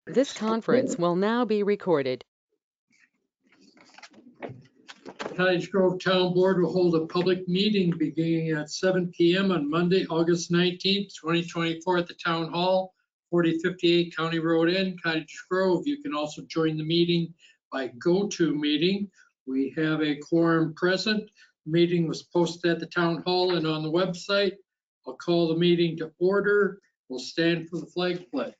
This conference will now be recorded. Cottage Grove Town Board will hold a public meeting beginning at 7 p.m. on Monday, August 19th, 2024 at the Town Hall, 4058 County Road N, Cottage Grove. You can also join the meeting by GoToMeeting. We have a quorum present. The meeting was posted at the Town Hall and on the website. I'll call the meeting to order. We'll stand for the flag pledge.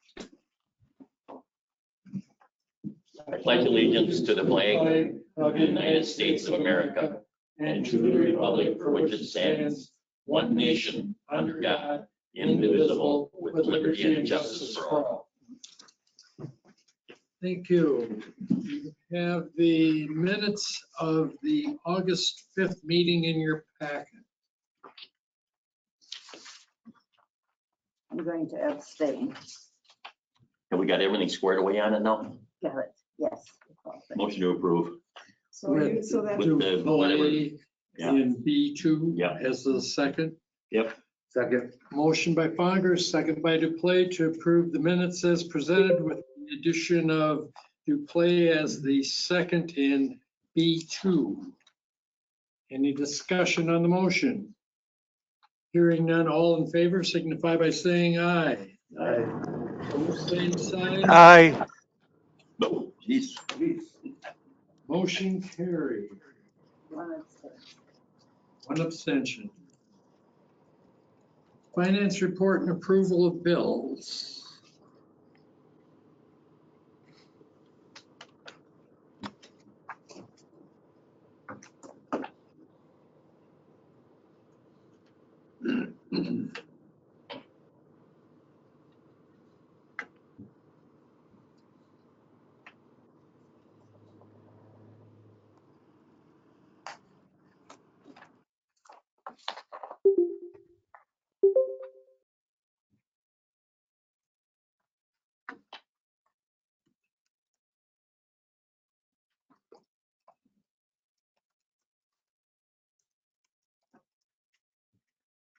I pledge allegiance to the flag of the United States of America and to the republic for which it stands, one nation, under God, indivisible, with liberty and justice for all. Thank you. You have the minutes of the August 5th meeting in your packet. I'm going to abstain. Have we got everything squared away on it now? Got it, yes. Motion to approve. So that, With the whatever. Play Yeah. in B2 Yeah. as the second. Yep. Second. Motion by Fongers, second by Duplay to approve the minutes as presented with the addition of Duplay as the second in B2. Any discussion on the motion? Hearing none, all in favor signify by saying aye. Aye. Opposed, same sign. Aye. No, geez. Motion carried. One abstention. Finance report and approval of bills.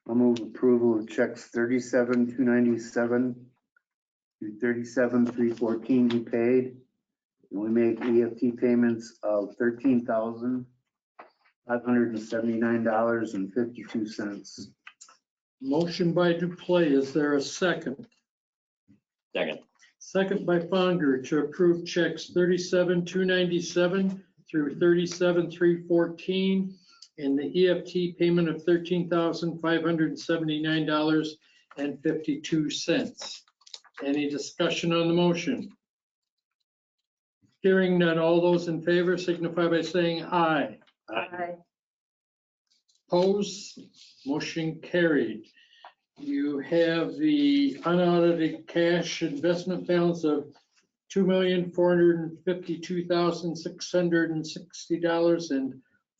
I'll move approval of checks 37,297 to 37,314 be paid. And we make EFT payments of $13,579.52. Motion by Duplay. Is there a second? Second. Second by Fonger to approve checks 37,297 through 37,314 and the EFT payment of $13,579.52. Any discussion on the motion? Hearing none, all those in favor signify by saying aye. aye. Opposed? Motion carried. You have the unaudited cash investment balance of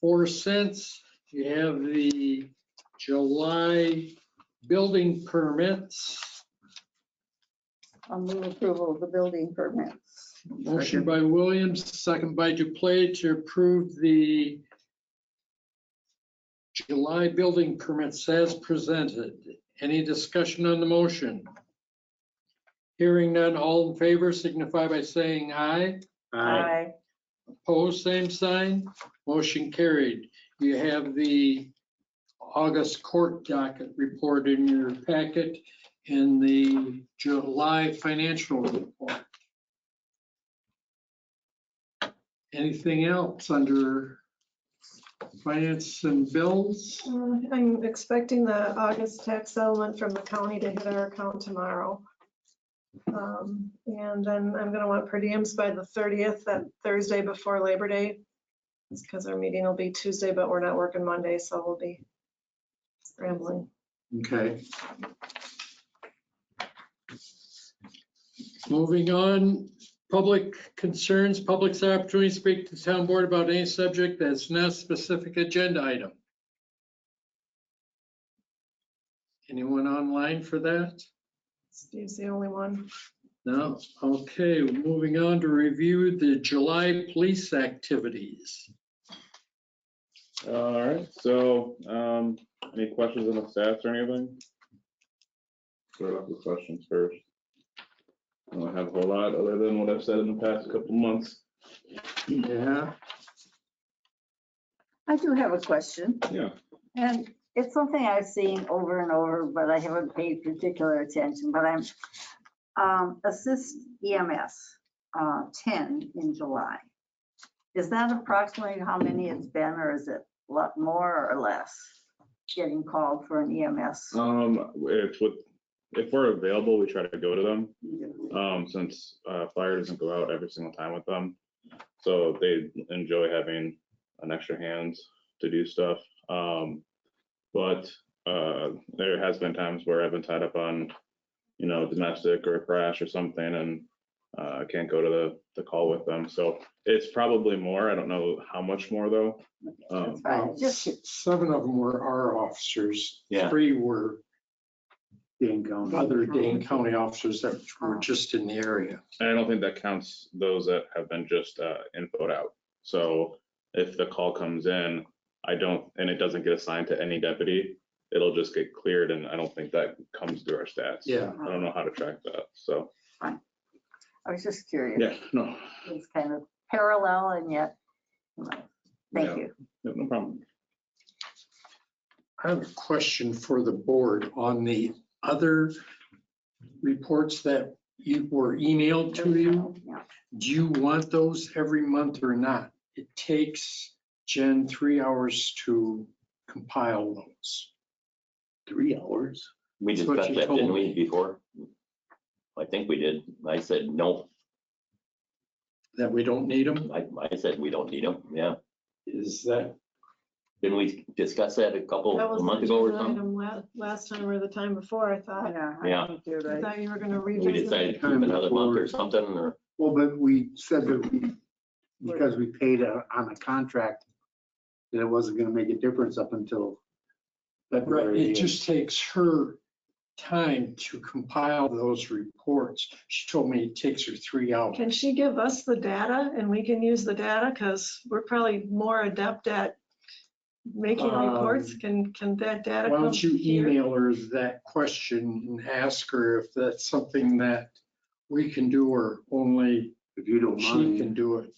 $2,452,660.04. You have the July building permits. I'll move approval of the building permits. Motion by Williams, second by Duplay to approve the July building permits as presented. Any discussion on the motion? Hearing none, all in favor signify by saying aye. Aye. Opposed, same sign. Motion carried. You have the August court docket report in your packet and the July financial report. Anything else under finance and bills? I'm expecting the August tax settlement from the county to hit our account tomorrow. And then I'm gonna want per diems by the 30th, that Thursday before Labor Day. It's because our meeting will be Tuesday, but we're not working Monday, so we'll be scrambling. Okay. Moving on, public concerns, public's opportunity to speak to the town board about any subject that's not a specific agenda item. Anyone online for that? Steve's the only one. No? Okay, moving on to review the July police activities. All right, so any questions on the stats or anything? Start off with questions first. don't have a whole lot other than what I've said in the past couple months. Yeah. I do have a question, Yeah. and it's something I've seen over and over, but I haven't paid particular attention, but I'm Assist EMS, 10 in July. Is that approximately how many it's been, or is it a lot more or less getting called for an EMS? If we're available, we try to go to them, since fire doesn't go out every single time with them. So they enjoy having an extra hands to do stuff. But there has been times where I've been tied up on, domestic or a crash or something, and I can't go to the call with them. So it's probably more. I don't know how much more though. That's fine. Just, 7 of them were our officers. Yeah. 3 were Dane County. other Dane County officers that were just in the area. And I don't think that counts those that have been just infoed out. So if the call comes in, and it doesn't get assigned to any deputy, it'll just get cleared, and I don't think that comes through our stats. Yeah. I don't know how to track that, so, I was just curious. yeah, no, It's kind of parallel and yet, thank Yeah. you. no problem. I have a question for the board on the other reports that were emailed to you. Yeah. Do you want those every month or not? It takes Jen 3 hours to compile those. 3 hours. We That's what discussed you that, told didn't me. we, before? I think we did. I said, no. That we don't need them? I said, we don't need them. Yeah. Is that, Didn't we discuss that a month ago or something? Last time or the time before, I thought. Yeah. I think you're I right. thought you were gonna We revisit. decided to keep another month or something, or, Well, but we said that because we paid on a contract, that it wasn't gonna make a difference up until right, February. it just takes her time to compile those reports. She told me it takes her 3 hours. Can she give us the data and we can use the data? Because we're probably more adept at making reports. Can that data Why come don't you here? email her that question and ask her if that's something that we can do or only If you don't she mind. can do it?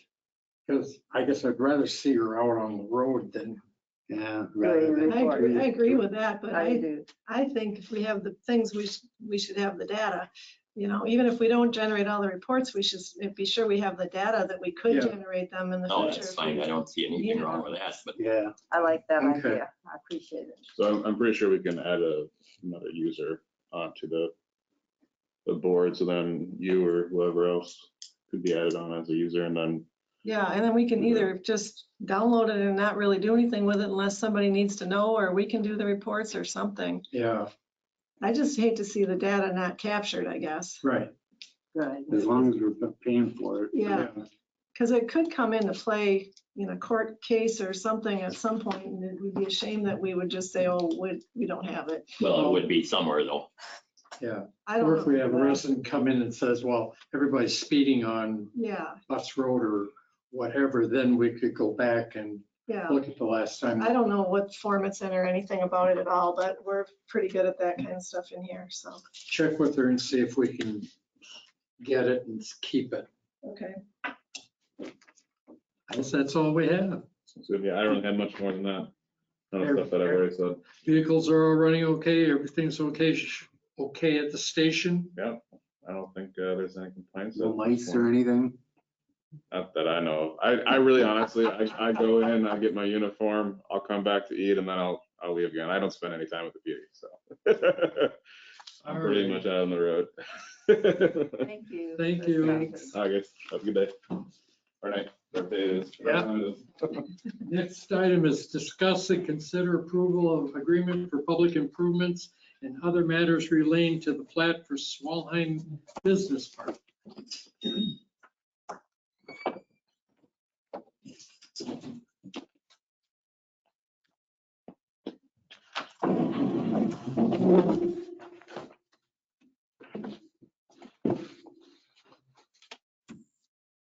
Because I guess I'd rather see her out on the road than, Yeah. I agree with that, but I do. I think if we have the things, we should have the data. Even if we don't generate all the reports, we should be sure we have the data that we could Yeah. generate them in the future. no, that's fine. I don't see anything wrong with that, but Yeah. I like that Okay. idea. I appreciate it. So I'm pretty sure we can add another user onto the board, so then you or whoever else could be added on as a user, and then, Yeah, and then we can either just download it and not really do anything with it unless somebody needs to know, or we can do the reports or something. yeah, I just hate to see the data not captured, I guess. right. Good. As long as we're paying for it. Yeah, because it could come into play in a court case or something at some point, and it would be a shame that we would just say, oh, we don't have it. well, it would be somewhere though. Yeah, I don't or if we know. have a resident come in and says, well, everybody's speeding on Yeah, Butts Road or whatever, then we could go back and yeah. look at the last time. I don't know what form it's in or anything about it at all, but we're pretty good at that kind of stuff in here, so, Check with her and see if we can get it and keep it. okay. I guess that's all we have. so yeah, I don't have much more than that. Kind of stuff that I've already said. Vehicles are all running okay, everything's okay, okay at the station. Yeah, I don't think there's any complaints. No mice or anything. Not that I know of. I really honestly, I go in, I get my uniform, I'll come back to eat, and then I'll leave again. I don't spend any time with the beauty, so. I'm pretty much out on the road. Thank you. Thank you. Thanks. I guess, have a good day. Or night, whatever day it is. Yeah. Next item is discuss and consider approval of agreement for public improvements and other matters relating to the plat for Swalheim Business Park.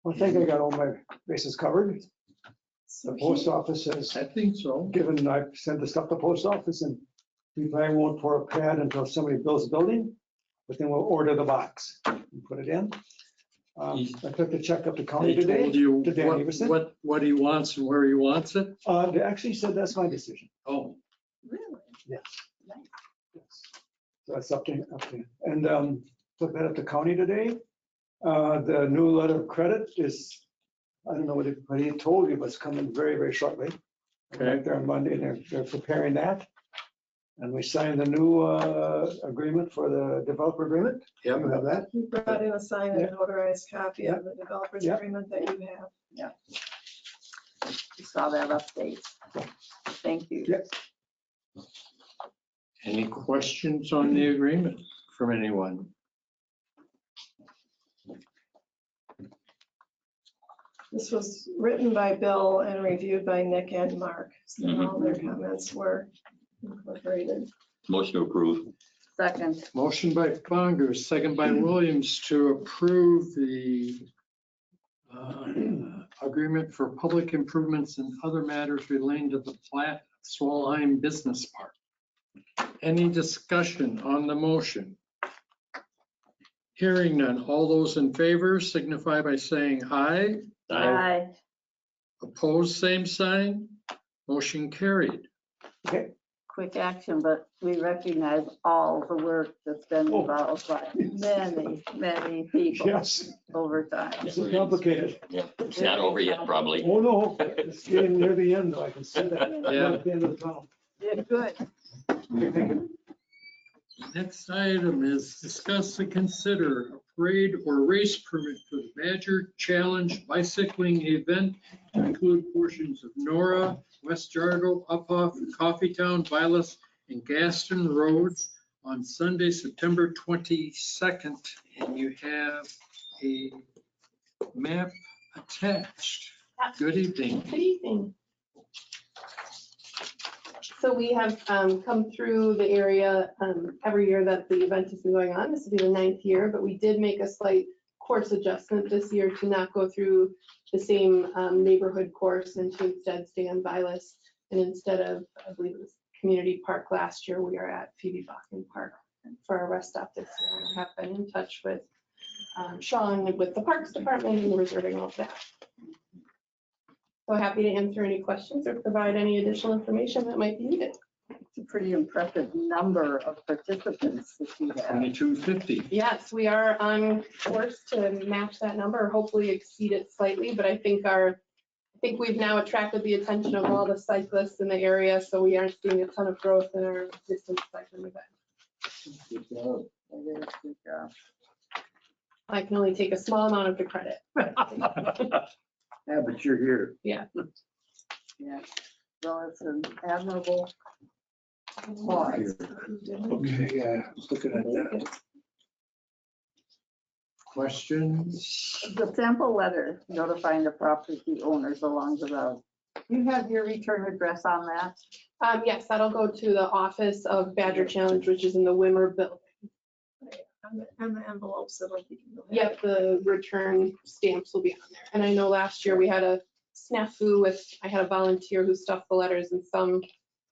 I think I got all my bases covered. The post office has I think so. given, I sent the stuff to the post office, and we probably won't pour a pad until somebody builds a building. but then we'll order the box and put it in. I took the check up to county He today. told you to Dan Everson. what he wants and where he wants it? They actually said that's my decision. Oh, Really? Yes. So it's up to him. And took that up to county today. The new letter of credit is, I don't know what he told you, but it's coming very, very shortly. Okay. Right there on Monday, and they're preparing that. And we signed the new agreement for the developer agreement. yeah, You have that? You brought in a signed and Yeah. notarized copy of the developer's Yeah. agreement that you have. You saw that update. Thank you. Yeah. any questions on the agreement from anyone? This was written by Bill and reviewed by Nick and Mark. So all their comments were incorporated. Motion to approve. Second, Motion by Conger, second by Williams to approve the agreement for public improvements and other matters relating to the Platte Swallheim Business Park. Any discussion on the motion? Hearing none. All those in favor signify by saying aye. aye. Opposed, same sign. Motion carried. Okay. Quick action, but we recognize all the work that's been involved by many people Yes, over time. it's complicated. Yeah, it's not over yet, probably. Oh, no, it's getting near the end, though. I can see that. Yeah. At the end of the tunnel. Yeah, good. Okay, thank you. Next item is discuss and consider a parade or race permit for the Badger Challenge bicycling event to include portions of Nora, West Jargo, Uphoff, Coffeetown, Vilas, and Gaston Roads on Sunday, September 22nd. And you have a map attached. Good evening. Good evening. So we have come through the area every year that the event has been going on. This will be the 9th year, but we did make a slight course adjustment this year to not go through the same neighborhood course and to instead stay on Vilas. And instead of, I believe it was Community Park last year, we are at Phoebe Bachman Park for our rest stop this year. And I have been in touch with Sean with the Parks Department and reserving all of that. So happy to answer any questions or provide any additional information that might be needed. It's a pretty impressive number of participants that you have. 2250. Yes, we are on course to match that number, hopefully exceed it slightly, but I think we've now attracted the attention of all the cyclists in the area, so we aren't seeing a ton of growth in our distance cycling event. Good job. That is a good job. I can only take a small amount of the credit. Yeah, but you're here. Yeah. So it's an admirable cause. Okay, yeah, I was looking at that. Questions? The sample letter notifying the property owners along the road. You have your return address on that? Yes, that'll go to the office of Badger Challenge, which is in the Wimmer building. And the envelopes that'll be. Yep, the return stamps will be on there. And I know last year we had a snafu with, I had a volunteer who stuffed the letters and some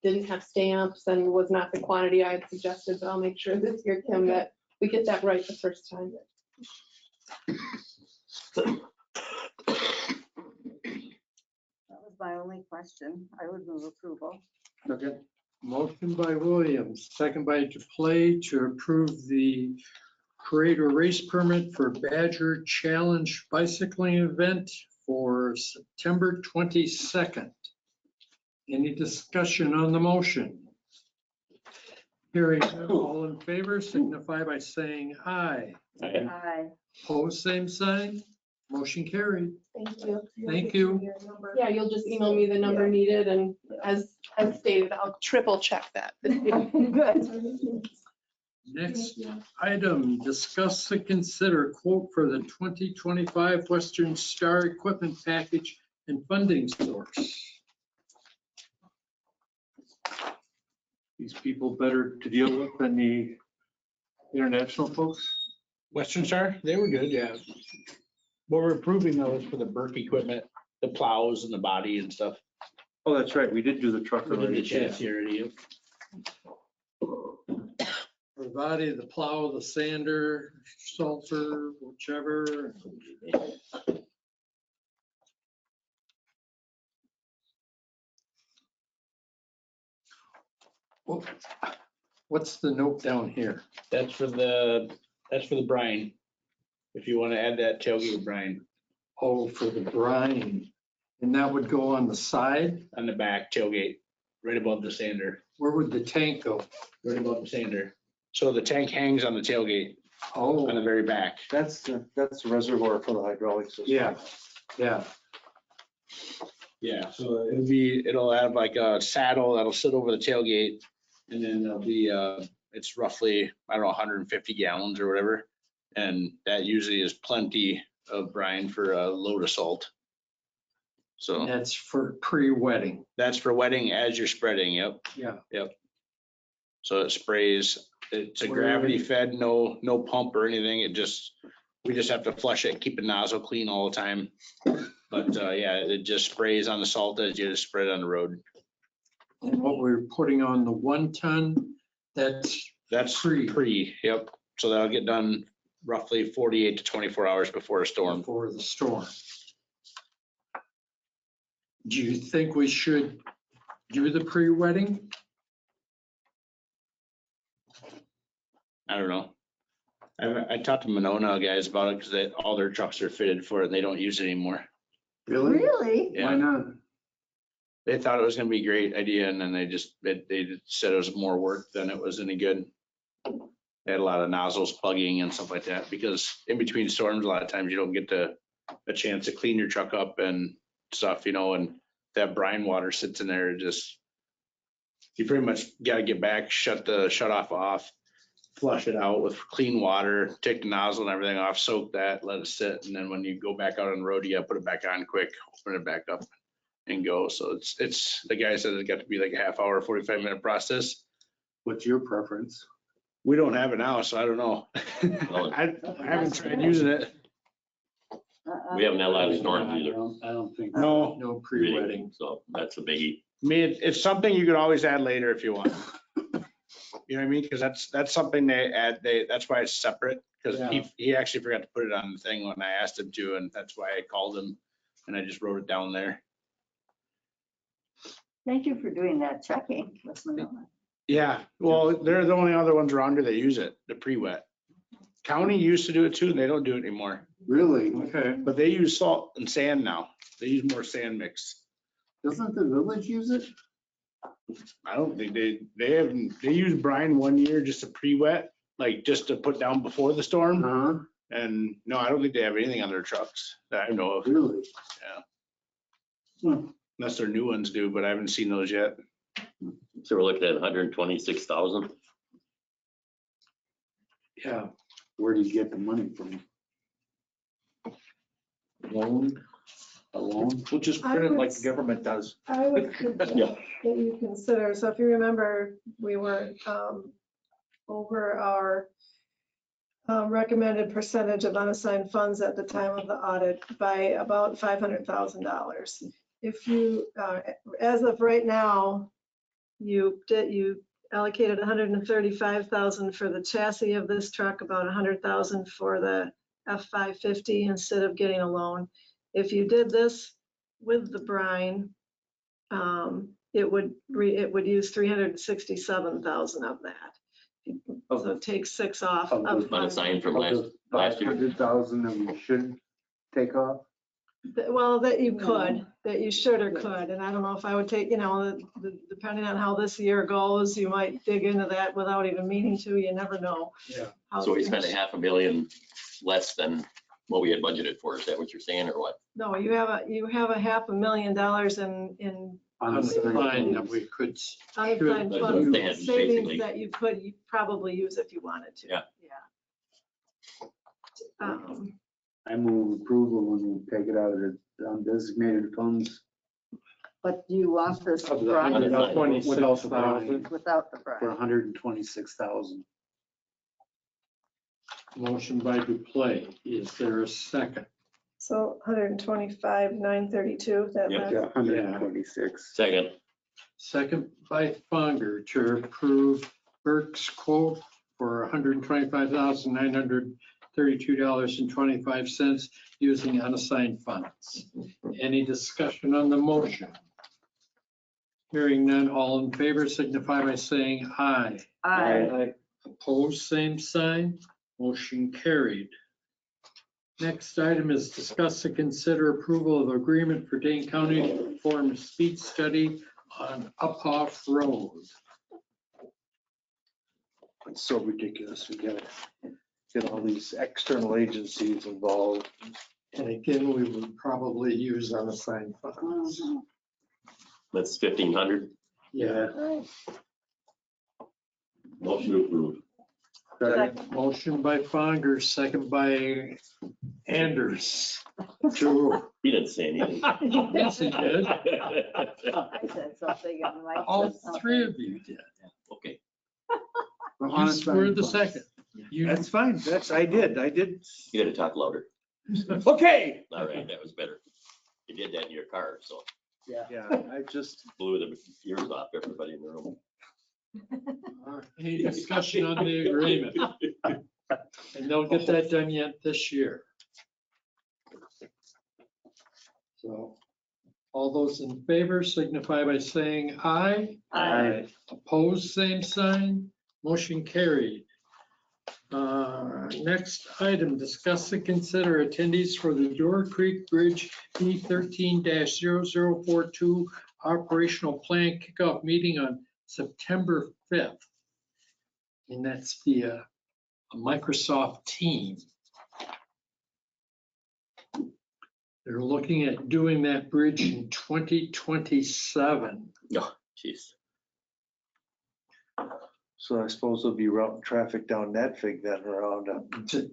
didn't have stamps and was not the quantity I had suggested, but I'll make sure this year, Kim, that we get that right the first time. That was my only question. I would move approval. Okay. Motion by Williams, second by Duplay to approve the parade or race permit for Badger Challenge bicycling event for September 22nd. Any discussion on the motion? Hearing none, all in favor signify by saying aye. Aye. Opposed, same sign. Motion carried. Thank you. Thank you. Yeah, you'll just email me the number needed and as stated, I'll triple check that. Good. Next item, discuss and consider quote for the 2025 Western Star Equipment Package and funding source. These people better to deal with than the international folks? Western Star, they were good, yeah. What we're approving though is for the Burke equipment, the plows and the body and stuff. Oh, that's right. We did do the truck We did the already. chassis already. the body, the plow, the sander, sulfur, whichever. Well, what's the note down here? That's for the brine. If you want to add that tailgate brine Oh, for the brine. And that would go on the side? on the back tailgate, right above the sander, Where would the tank go? right above the sander. So the tank hangs on the tailgate on the Oh, very back. That's the reservoir for the hydraulic system. yeah, yeah. Yeah, so it'll have like a saddle that'll sit over the tailgate, and then there'll be, it's roughly, I don't know, 150 gallons or whatever. And that usually is plenty of brine for a load of salt. So That's for pre-wetting. that's for wetting as you're spreading, yep. Yeah. So it sprays, it's a gravity fed, no pump or anything. We just have to flush it and keep the nozzle clean all the time. But yeah, it just sprays on the salt as you spread it on the road. And what we're putting on the 1 ton, that's That's pre, yep. So that'll get done roughly 48 to 24 hours before a storm. for the storm. Do you think we should do the pre-wetting? I don't know. I talked to Monona guys about it because all their trucks are fitted for it and they don't use it anymore. Really? Really? Yeah. Why not? They thought it was gonna be a great idea and then they said it was more work than it was any good. They had a lot of nozzles plugging and stuff like that because in between storms, a lot of times you don't get a chance to clean your truck up and stuff, and that brine water sits in there, you pretty much gotta get back, shut off, flush it out with clean water, take the nozzle and everything off, soak that, let it sit. And then when you go back out on the road, you gotta put it back on quick, open it back up and go. So it's the guy said it's got to be like a half hour, 45-minute process. What's your preference? We don't have it now, so I don't know. I haven't tried using it. We haven't had a lot of storms I either, don't think. No, No pre-wetting. so that's a biggie. I mean, it's something you could always add later if you want. You know what I mean? Because that's something they add, that's why it's separate. Because Yeah. he actually forgot to put it on the thing when I asked him to, and that's why I called him and I just wrote it down there. Thank you for doing that checking with Monona. Yeah, well, they're the only other ones around here that use it, the pre-wet. County used to do it too, and they don't do it anymore. Really? Okay. But they use salt and sand now. They use more sand mix. Doesn't the village use it? I don't think they used brine one year just to pre-wet, like just to put down before the storm. Huh? And no, I don't think they have anything on their trucks that I know of, Really? unless their new ones do, but I haven't seen those yet. So we're looking at 126,000. Yeah. Where do you get the money from? Loan? A loan? We'll just print it like the government does. I would suggest Yeah. that you consider, so if you remember, we were over our recommended percentage of unassigned funds at the time of the audit by about $500,000. If you, as of right now, you allocated $135,000 for the chassis of this truck, about $100,000 for the F550 instead of getting a loan. If you did this with the brine, it would use 367,000 of that. So it takes 6 off. Of the- Unassigned from last year. 500,000 that we should take off? Well, that you could, that you should or could, and I don't know if I would take, depending on how this year goes, you might dig into that without even meaning to, you never know. Yeah. how So we spent things- $500,000 less than what we had budgeted for. Is that what you're saying or what? No, you have a $500,000 in Unassigned that we could. unassigned But funds, they had savings basically- that you could probably use if you wanted to. Yeah. I move approval and we'll take it out of the undesignated funds. But do you want this Of the brine 126,000. without the For brine? 126,000. Motion by Duplay. Is there a second? So 125,932, that Yeah. math? Yeah, 126. Second, Second by Fonger to approve Burke's quote for $125,932.25 using unassigned funds. Any discussion on the motion? Hearing none, all in favor signify by saying aye. Aye. Opposed, same sign. Motion carried. Next item is discuss and consider approval of agreement for Dane County to perform a speed study on Uphoff Road. It's so ridiculous. We gotta get all these external agencies involved. And again, we would probably use unassigned funds. That's 1,500. Yeah. Motion approved. Motion by Fonger, second by Anders. To, He didn't say anything. yes, he did. I said something and Mike All said something. three of you did. Okay. You were the second. You, That's fine. I did. You gotta talk louder. Okay. All right, that was better. You did that in your car, so Yeah, I just, blew the ears off everybody in the room. any discussion on the agreement? And they'll get that done yet this year. So all those in favor signify by saying aye. Aye. Opposed, same sign. Motion carried. Next item, discuss and consider attendees for the Door Creek Bridge B13-0042 operational plan kickoff meeting on September 5th. And that's via a Microsoft Team. They're looking at doing that bridge in 2027. Oh, jeez. so I suppose there'll be routing traffic down Netfig then around.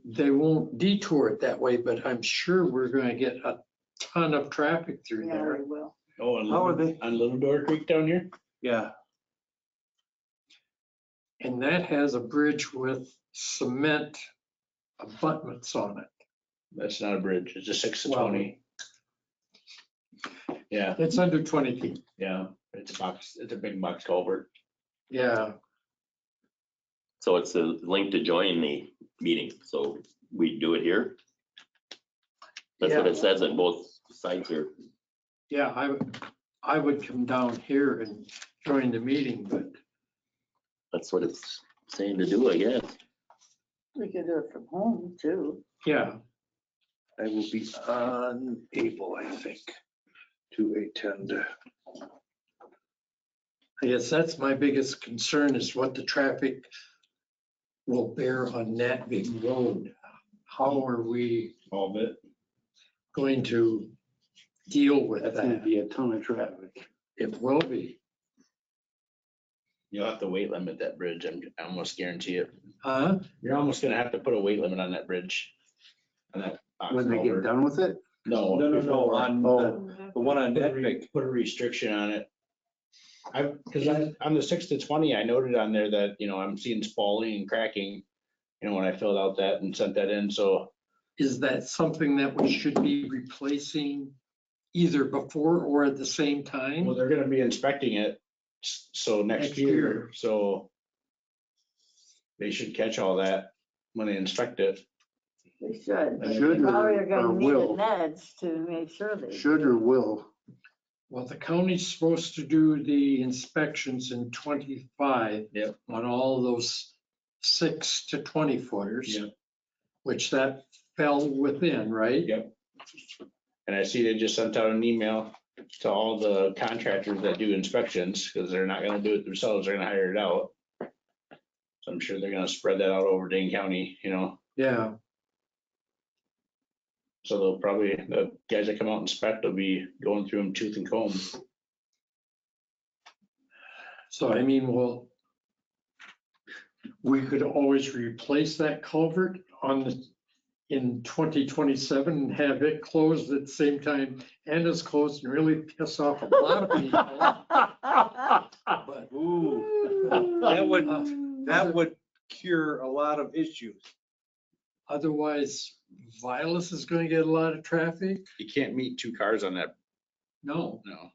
They won't detour it that way, but I'm sure we're going to get a ton of traffic through Yeah, there. we will. Oh, How are they? on Little Door Creek down here? Yeah, And that has a bridge with cement abutments on it. That's not a bridge. It's a 6 to Well, 20. Yeah, It's under 20 feet. yeah. It's a box. It's a big box culvert. Yeah, So it's a link to join the meeting, so we do it here. That's what it says on both sides here. yeah, I would come down here and join the meeting, but That's what it's saying to do, I guess. We could do it from home too. yeah, I will be unable, I think, to attend. I guess that's my biggest concern is what the traffic will bear on that big road. How are we All of it. going to deal with That's gonna that? be a ton of traffic. It will be. You'll have to weight limit that bridge. I almost guarantee it. Huh? You're almost gonna have to put a weight limit on that bridge. On that box When they get culvert. done with it? No. No, before. on the one on Netfig. Put a restriction on it. Because on the 6 to 20, I noted on there that, I'm seeing spalling and cracking, when I filled out that and sent that in, so. Is that something that we should be replacing either before or at the same Well, time? they're gonna be inspecting it, so next Next year, year. so. They should catch all that when they inspect it. We should. but Should we Probably or- are gonna or need will. an edge to make sure they. Should or will? Well, the county's supposed to do the inspections in 25. Yep. On all those 6 to 20 footers. Yep. Which that fell within, right? Yep. And I see they just sent out an email to all the contractors that do inspections, because they're not gonna do it themselves, they're gonna hire it out. So I'm sure they're gonna spread that out over Dane County, Yeah, so they'll probably, the guys that come out and inspect will be going through them tooth and comb. so I mean, well, we could always replace that culvert in 2027 and have it closed at the same time and it's closed and really piss off a lot of people. But Ooh, that would cure a lot of issues. otherwise, Vilas is going to get a lot of traffic. You can't meet 2 cars on that, No, no.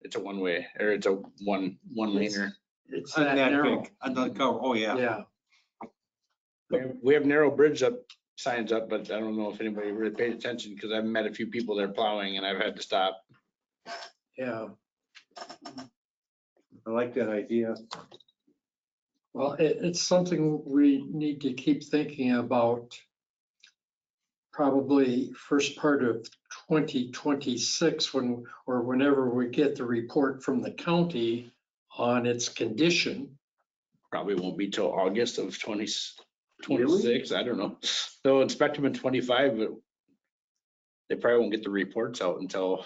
It's a one-way, or it's a one laner. it's On that that narrow. big, on the cover, oh, yeah. Yeah, We have narrow bridge up, signs up, but I don't know if anybody really paid attention because I've met a few people there plowing and I've had to stop. Yeah, I like that idea. well, it's something we need to keep thinking about. Probably first part of 2026 when, or whenever we get the report from the county on its condition. Probably won't be till August of 2026. I don't know. They'll inspect them in 25, but they probably won't get the reports out until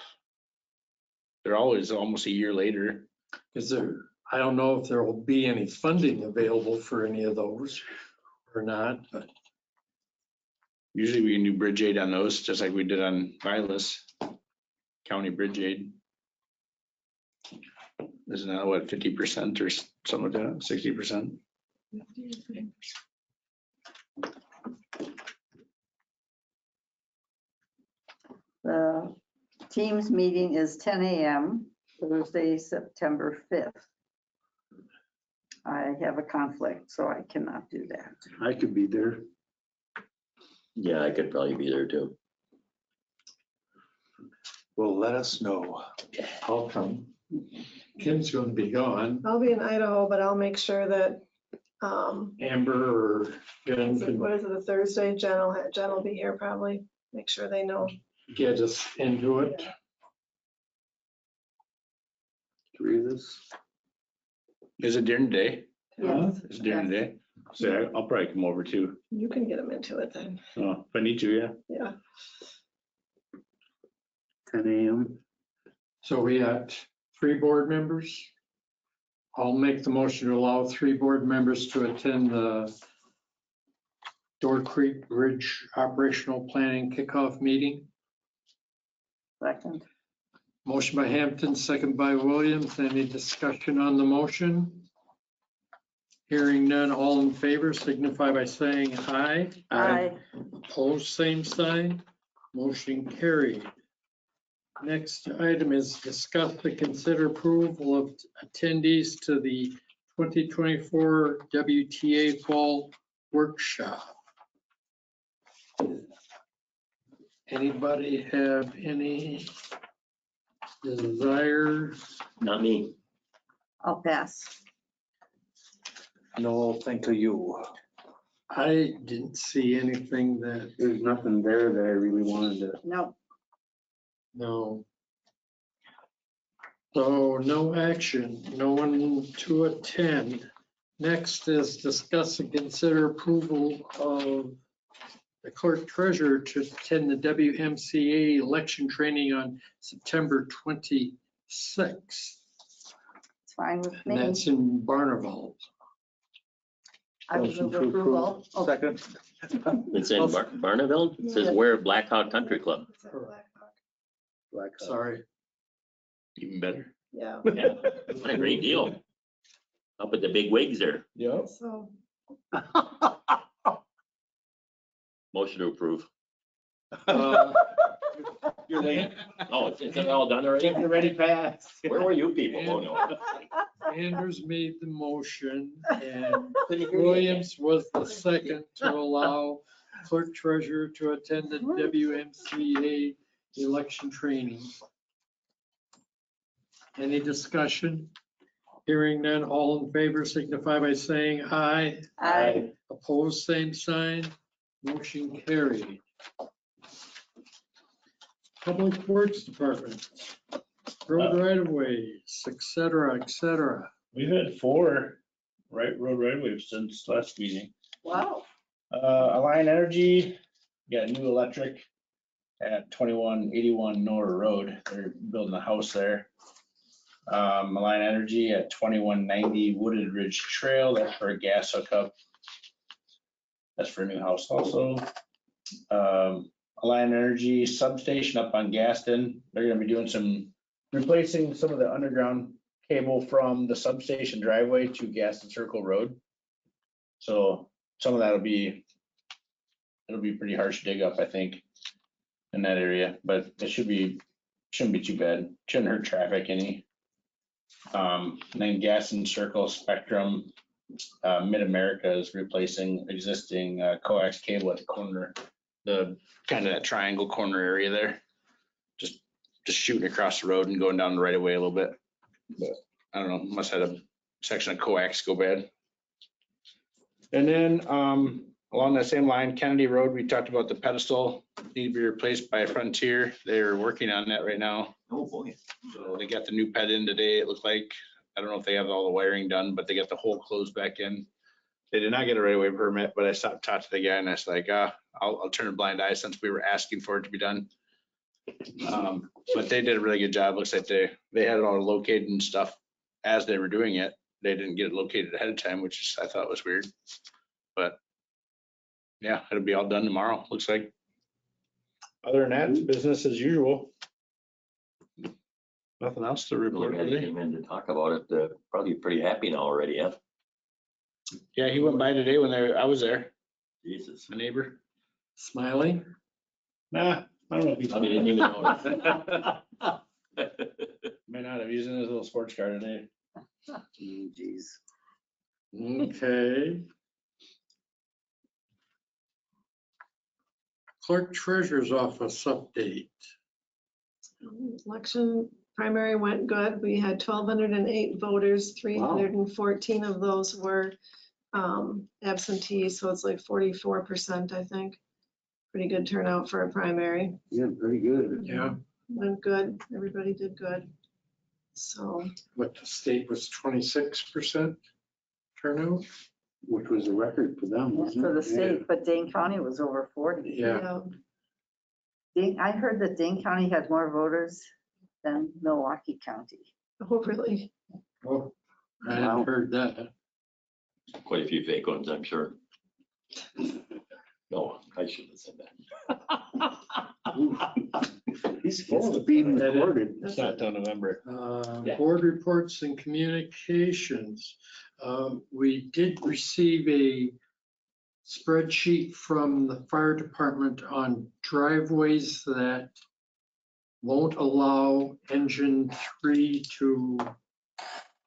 they're always almost a year later. Is there, I don't know if there will be any funding available for any of those or not, but Usually we can do bridge aid on those, just like we did on Vilas County Bridge Aid. Isn't that what, 50% or something like that, 60%? The Teams meeting is 10 a.m. Thursday, September 5th. I have a conflict, so I cannot do that. I could be there. Yeah, I could probably be there too. Well, let us know. I'll come. Kim's going to be gone. I'll be in Idaho, but I'll make sure that, Amber or Jen can what is it, a Thursday? Jen will be here probably. Make sure they know. get us into it. 3 of us. Is it during the day? Yes. Is it during the day? So I'll probably come over too. You can get them into it then. If I need to, yeah. Yeah. 10 a.m. So we got 3 board members. I'll make the motion to allow 3 board members to attend the Door Creek Bridge Operational Planning Kickoff Meeting. Second. Motion by Hampton, second by Williams. Any discussion on the motion? Hearing none, all in favor signify by saying aye. Aye. Opposed, same sign. Motion carried. Next item is discuss and consider approval of attendees to the 2024 WTA Fall Workshop. Anybody have any desire? Not me. I'll pass. No, thank you. I didn't see anything that, There's nothing there that I really wanted to. No. no. So no action, no one to attend. Next is discuss and consider approval of the clerk treasurer to attend the WMCA election training on September 26th. It's fine with And me. that's in Barneveld. I would Motion move to approval. approve. Second. It's in Barneveld. It says where Black Hawk Country Club. It's at Black Hawk. Black Hawk. Sorry. Even better. Yeah. Yeah, what a great deal. Up at the big wigs there. Yep. So Motion to approve. You're late. Oh, is it all done already? You're ready, pass. Where were you people? Oh, no. Andrews made the motion and Williams was the second to allow clerk treasurer to attend the WMCA election training. Any discussion? Hearing none, all in favor signify by saying aye. Aye. Opposed, same sign. Motion carried. Public Works Department, road right of ways, et cetera, et cetera. We've had 4 road right of ways since last meeting. Wow. Alliant Energy got new electric at 2181 Nora Road. They're building a house there. Alliant Energy at 2190 Wooded Ridge Trail. That's for a gas hookup. That's for a new house also. Alliant Energy substation up on Gaston. They're gonna be doing replacing some of the underground cable from the substation driveway to Gaston Circle Road. So some of that'll be pretty harsh to dig up, I think, in that area, but it shouldn't be too bad. Shouldn't hurt traffic any. And then Gaston Circle Spectrum Mid-America is replacing existing coax cable at the corner. The kind of that triangle corner area there. Just shooting across the road and going down the right of way a little bit. But I don't know, must have a section of coax go bad. And then along that same line, Kennedy Road, we talked about the pedestal need to be replaced by Frontier. They're working on that right now. Oh, boy. So they got the new ped in today, it looked like. I don't know if they have all the wiring done, but they got the hole closed back in. They did not get a right of way permit, but I stopped, talked to the guy and I was like, I'll turn a blind eye since we were asking for it to be done. But they did a really good job. Looks like they had it all located and stuff as they were doing it. They didn't get it located ahead of time, which I thought was weird. But yeah, it'll be all done tomorrow, looks like. Other than that, it's business as usual. Nothing else to The report guy that today. came in to talk about it, probably pretty happy now already, yeah? Yeah, he went by today when I was there, Jesus. my neighbor. Smiling? Nah, I don't know if he's. Probably didn't even notice. May not have using his little sports car today. Jeez. Okay. Clerk Treasurer's Office update. Election primary went good. We had 1,208 voters, 314 of those were absentee, so it's like 44%, I think. Pretty good turnout for a primary. Yeah, pretty good. Yeah, Went good, everybody did good. So, but the state was 26% turnout. Which was a record for them, That's wasn't for the it? state, but Dane County was over 40. Yeah, I heard that Dane County had more voters than Milwaukee County. oh, really? oh, I hadn't heard that. Quite a few fake ones, I'm sure. No, I shouldn't have said that. He's supposed to be recorded. It's not till November. Board reports and communications. We did receive a spreadsheet from the fire department on driveways that won't allow engine 3 to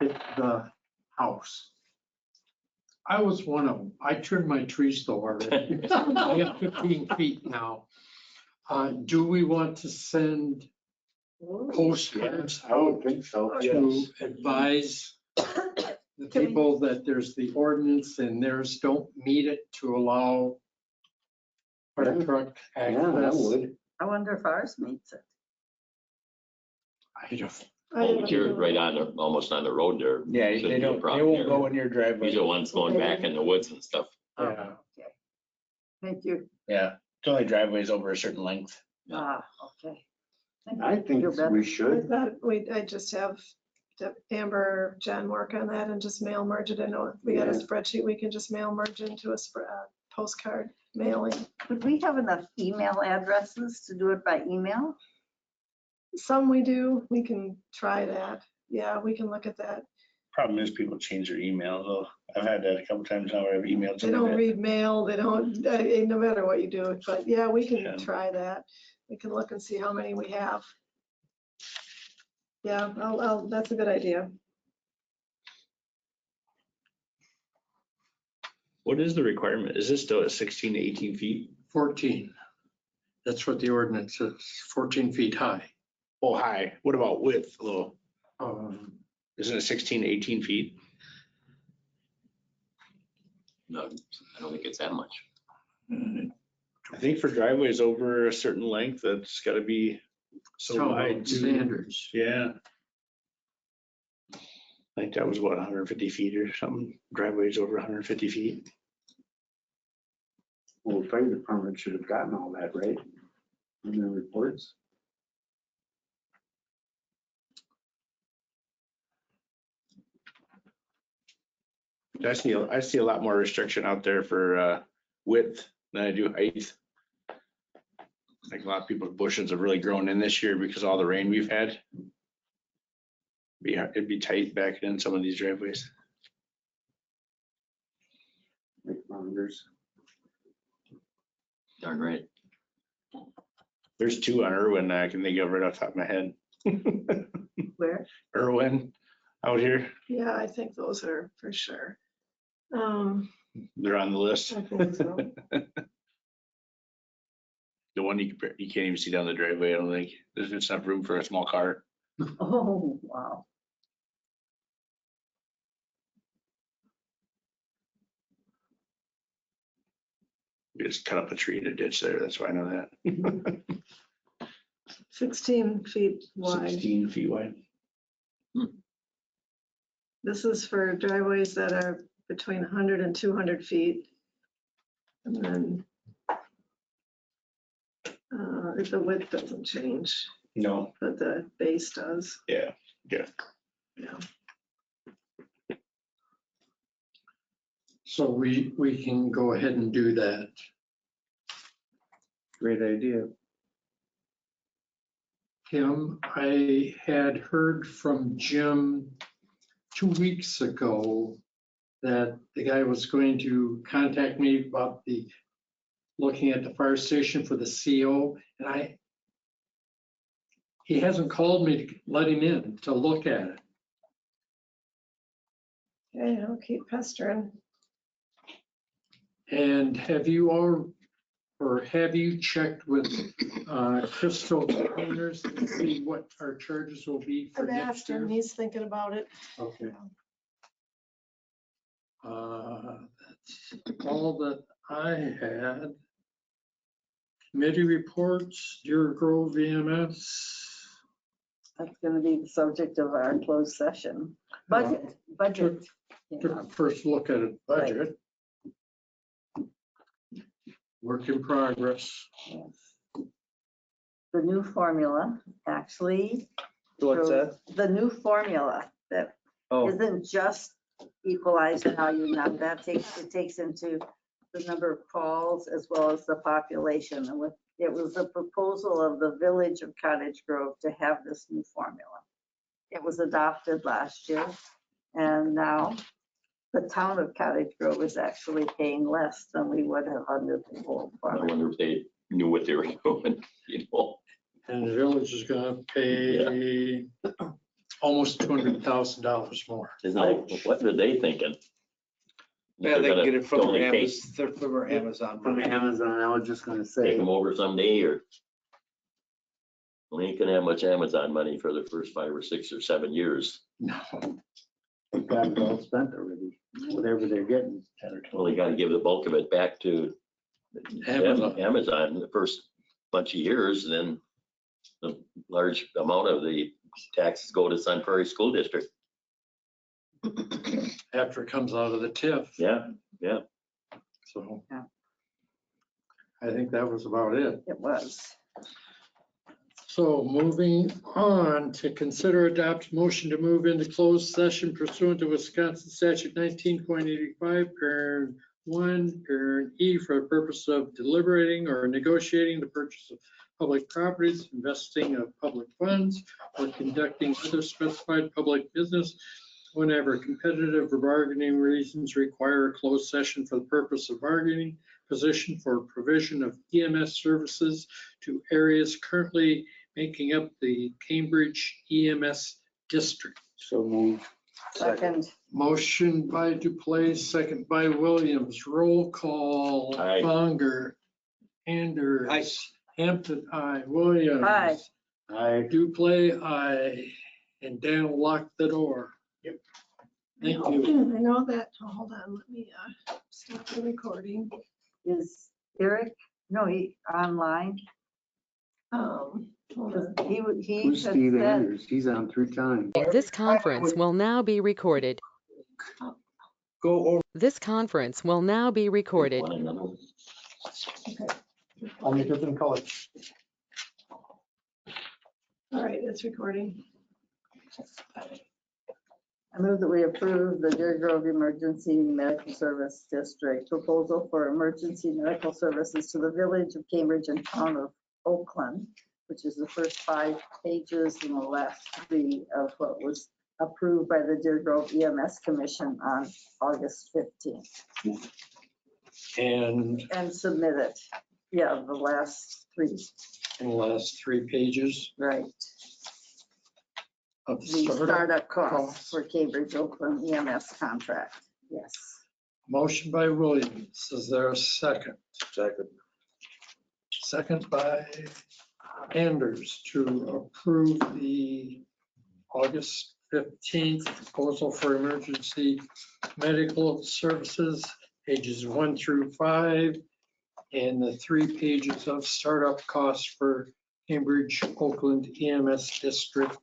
hit the house. I was one of them. I trimmed my trees though already. I have 15 feet now. Do we want to send postcards I would out think so. to advise the people that there's the ordinance and theirs don't meet it to allow fire truck Yeah, that access? would. I wonder if ours meets it. I don't, Oh, but you're right on, almost on the road there. Yeah, Shouldn't they be a don't, they problem won't here. go in your driveway. These are ones going back in the woods and stuff. Oh, yeah. okay. Thank you. Yeah, it's only driveways over a certain length. Okay. Thank I you. think Feel better. we I should. thought I just have Amber, Jen work on that and just mail merge it. I know if we got a Yeah. spreadsheet, we can just mail merge into a postcard mailing. Would we have enough email addresses to do it by email? Some we do, we can try that. Yeah, we can look at that. Problem is people change their email though. I've had that a couple times now where I've emailed They don't somebody. read mail, they don't, no matter what you do, but yeah, we Yeah. can try that. We can look and see how many we have. Yeah, that's a good idea. What is the requirement? Is this still at 16 to 18 feet? 14. That's what the ordinance is, 14 feet high. Oh, high. What about width, though? Isn't Isn't it 16 to 18 feet? No, I don't think it's that much. I think for driveways over a certain length, that's gotta be so wide. too. Standards. Yeah. I think that was what, 150 feet or something, driveways over 150 feet. Well, the fire department should have gotten all that, right? In their reports. I see a lot more restriction out there for width than I do height. Like a lot of people's bushes have really grown in this year because of all the rain we've had. It'd be tight backing in some of these driveways. Like rounders. Darn right. There's two on Irwin that I can think of right off the top of my head. Where? Irwin out here. Yeah, I think those are for sure. They're on the list. I think so. The one you can't even see down the driveway, I don't think. There's just enough room for a small car. Oh, wow. We just cut up a tree in a ditch there. That's why I know that. 16 feet wide. 16 feet wide. This is for driveways that are between 100 and 200 feet. And then if the width doesn't change, No. but the base does. Yeah. Yeah. So we can go ahead and do that. Great idea. Kim, I had heard from Jim 2 weeks ago that the guy was going to contact me about looking at the fire station for the CO, and he hasn't called me to let him in to look at it. Okay, I'll keep pestering. And have you checked with Crystal Cleaners to see what our charges will be for I've next asked him, year? he's thinking about it. Okay. That's all that I had. Committee reports, Deer Grove EMS. That's gonna be the subject of our closed session. Budget. Took a first look at a budget. Work in progress. Yes. The new formula, actually. What's shows that? The new formula that Oh, isn't just equalized value, now that takes into the number of calls as well as the population. And it was a proposal of the Village of Cottage Grove to have this new formula. It was adopted last year, and now the town of Cottage Grove is actually paying less than we would have under the old I formula. wonder if they knew what they were doing, And the village is gonna pay almost $200,000 more. Isn't that, what are they thinking? yeah, They're they gonna get it from only take- Amazon. From Amazon, I was just gonna Take say, them over someday, or we ain't gonna have much Amazon money for the first 5 or 6 or 7 years. No. they've got it all spent already, whatever they're getting. Well, they gotta give the bulk of it back to Amazon. Amazon in the first bunch of years, and then the large amount of the taxes go to Sun Prairie School District. After it comes out of the TIF. Yeah, So. Yeah. I think that was about it. It was. So moving on to consider adopt motion to move into closed session pursuant to Wisconsin statute 19.85, parent 1, parent E, for the purpose of deliberating or negotiating the purchase of public properties, investing of public funds, or conducting other specified public business whenever competitive or bargaining reasons require a closed session for the purpose of bargaining position for provision of EMS services to areas currently making up the Cambridge EMS district. So move. Second. Motion by Duplass, second by Williams. Roll call. Aye. Bonger. Anders. Hampton, aye. Williams. Aye. I Duplass, aye. And Dan will lock the door. Yep. Thank you. I know that, oh, hold on, let me stop the recording. Is Eric, no, he online? Hold on. He who's had Steve said, Anders? He's on 3 times. This conference will now be recorded. Go over. This conference will now be recorded. one another. Only different colors. All right, it's recording. I move that we approve the Deer Grove Emergency Medical Service District proposal for emergency medical services to the village of Cambridge and town of Oakland, which is the first 5 pages and the last 3 of what was approved by the Deer Grove EMS Commission on August 15th And and submit it. Yeah, the last 3, in the last 3 pages right. of The the startup. startup costs costs. for Cambridge Oakland EMS contract. Yes. Motion by Williams. Is there a second? Second. Second by Anders to approve the August 15th proposal for emergency medical services, pages 1 through 5, and the 3 pages of startup costs for Cambridge Oakland EMS District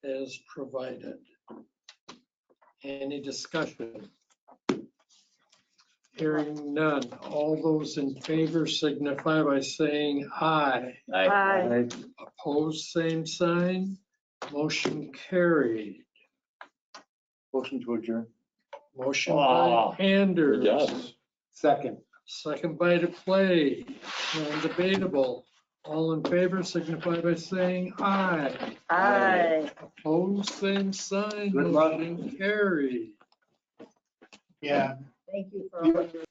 as provided. Any discussion? Hearing none. All those in favor signify by saying aye. Aye. Opposed, same sign. Motion carried. Motion to adjourn. Motion by Good Anders. job. Second. Second by to play. Non-debatable. All in favor signify by saying aye. Aye. Opposed, same sign. Good luck. Motion carried. Yeah. Thank you for all your